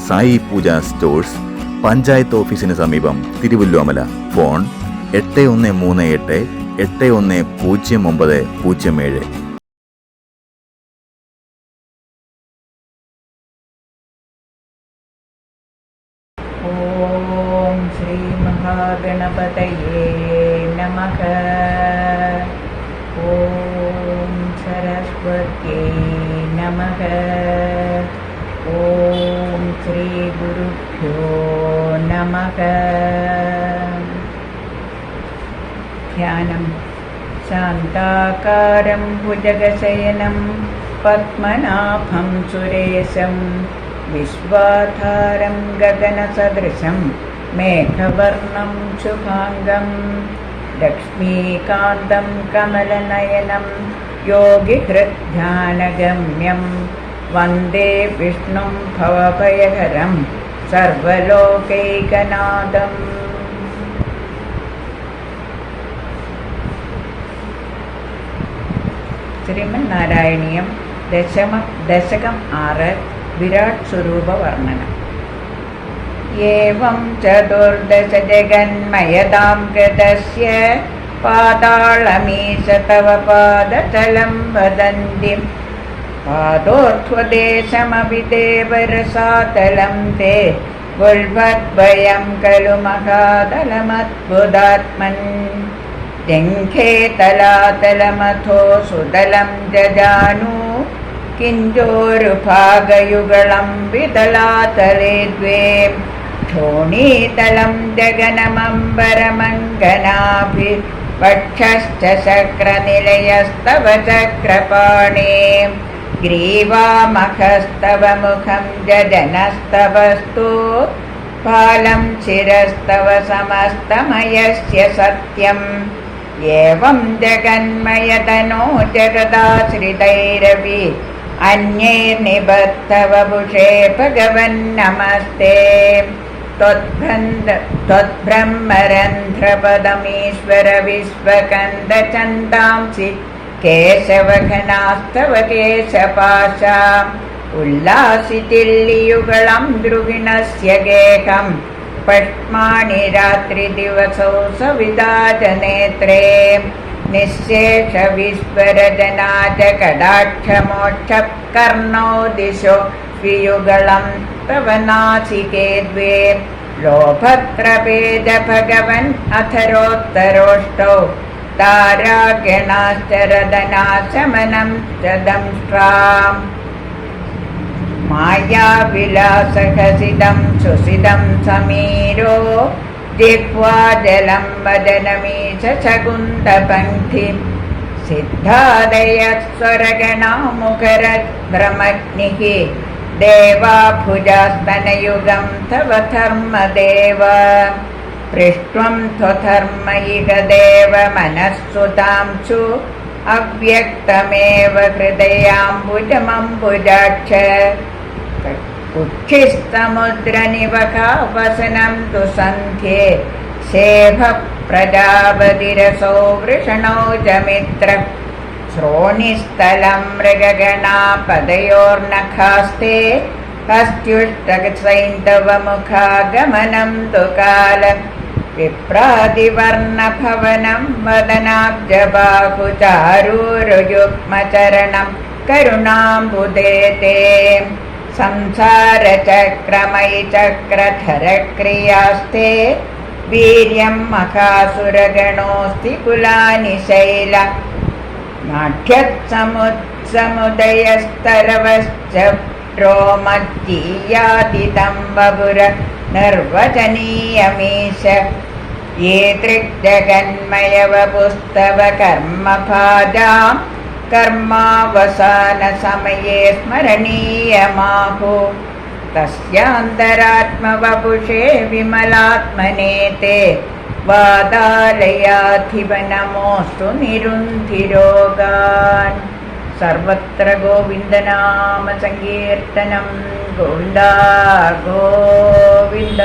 സായി പൂജ stores, panchayat ഓഫീസിന് സമീപം, Thiruvilwamala. Phone 8138 810907. ഓം ശ്രീ മഹാഗണപതയേ നമഃ. ഓം സരസ്വത്യേ നമഃ. ഓം ശ്രീ ഗുരുഭ്യോ നമഃ. ധ്യാനം. ശാന്താകാരം ഭുജഗശയനം പത്മനാഭം സുരേശം വിശ്വാധാരം ഗഗനസദൃശം മേഘവർണം ശുഭാംഗം ലക്ഷ്മീകാന്തം കമലനയനം യോഗിഹൃദ്ധ്യാനഗമ്യം വന്ദേ വിഷ്ണും ഭവഭയഹരം സർവലോകൈകനാഥം. ശ്രീമന്നാരായണീയം ദശകം 6 വിരാട് സ്വരൂപ വർണ്ണനം. ഏവം ചതുർദശ ജഗന്മയതാം ഗതസ്യ പാതാളമീശ തവ പാദതലം വദന്തി പാദോർധ്വദേശമപി ദേവരസാതലം തേ ഗുൽഭദ്വയം ഖലു മഹാതലമദ്ഭുതാത്മൻ ജംഘേ തലാതലമഥോ സുതലം ജജാനു കിഞ്ചോരുഭാഗയുഗളം വിതലാതലേ ദ്വേ ധോണീതലം ജഗനമംബരമംഗനാഭി വക്ഷശ്ച ശക്രനിലയസ്തവ ചക്രപാണേ ഗ്രീവാമഖസ്തവ മുഖം ജനസ്തവസ്തു ഫാലം ശിരസ്തവ സമസ്തമയസ്യ സത്യം. ഏവം ജഗന്മയതനോ ജഗദാശ്രിതൈരവി അന്യൈർനിബദ്ധ വപുഷേ ഭഗവൻ നമസ്തേ. ത്വദ്ബ്രഹ്മരന്ധ്രപദമീശ്വര വിശ്വകന്ദചന്ദാംസി കേശവഘനാസ്തവ കേശപാശാ ഉല്ലാസിതില്ലിയുഗളം ദ്രുവിണസ്യ ഗേഹം പഷ്മാണി രാത്രിദിവസൗ സവിതാജനേത്രേ നിശേഷ വിശ്വരജനാജ കടാക്ഷമോക്ഷ കർണോ ദിശോ വിയുഗളം തവ നാസികേ ദ്വേ ലോഭത്രപേജ ഭഗവൻ അധരോത്തരോഷ്ടൗ താരാഗണാശ്ചരദനാശമനം ചദംഷ്ട്രാം മായാവിലാസഹസിതം സുസിതം സമീരോ ജിഹ്വാ ജലം വദനമീശ ശകുന്തപംക്തി സിദ്ധാദയസ്വരഗണാമുഖരഭ്രമഗ്നിഃ ദേവാഭുജാസ്തനയുഗം തവ ധർമ്മദേവ പൃഷ്ട്വം ത്വധർമ്മയിക ദേവ മനഃസുതാംശു അവ്യക്തമേവ ഹൃദയാംബുജമംബുജാക്ഷ ഉച്ഛിസ്തമുദ്രനിവകാവസനം തു സന്ധ്യേ ശേഭ പ്രജാപതിരസോ വൃഷണോ ചമിത്ര ശ്രോണിസ്ഥലം മൃഗഗണാപദയോർനഖാസ്തേ ഹസ്ത്യുഷ്ടസൈന്ധവമുഖാഗമനം തു കാലം വിപ്രാതിവർണഭവനം വദനാബ്ജബാഹുചാരൂരുയുഗ്മചരണം കരുണാംബുദേ തേ സംസാരചക്രമയി ചക്രധരക്രിയാസ്തേ വീര്യം മഹാസുരഗണോസ്തി കുലാനി ശൈല നാട്യസമുദയസ്തരവശ്ച രോമജ്ജീയാതിതം വപുര നിർവചനീയമീശ യേ ദൃഗ്ജഗന്മയവപുസ്തവ കർമ്മഭാജാം കർമാവസാനസമയേ സ്മരണീയമാഹു തസ്യാന്തരാത്മവപുഷേ വിമലാത്മനേ തേ വാതാലയാധിപ നമോസ്തു നിരുന്ധിരോഗാൻ. സർവത്ര ഗോവിന്ദനാമ സങ്കീർത്തനം. ഗോവിന്ദ ഗോവിന്ദ.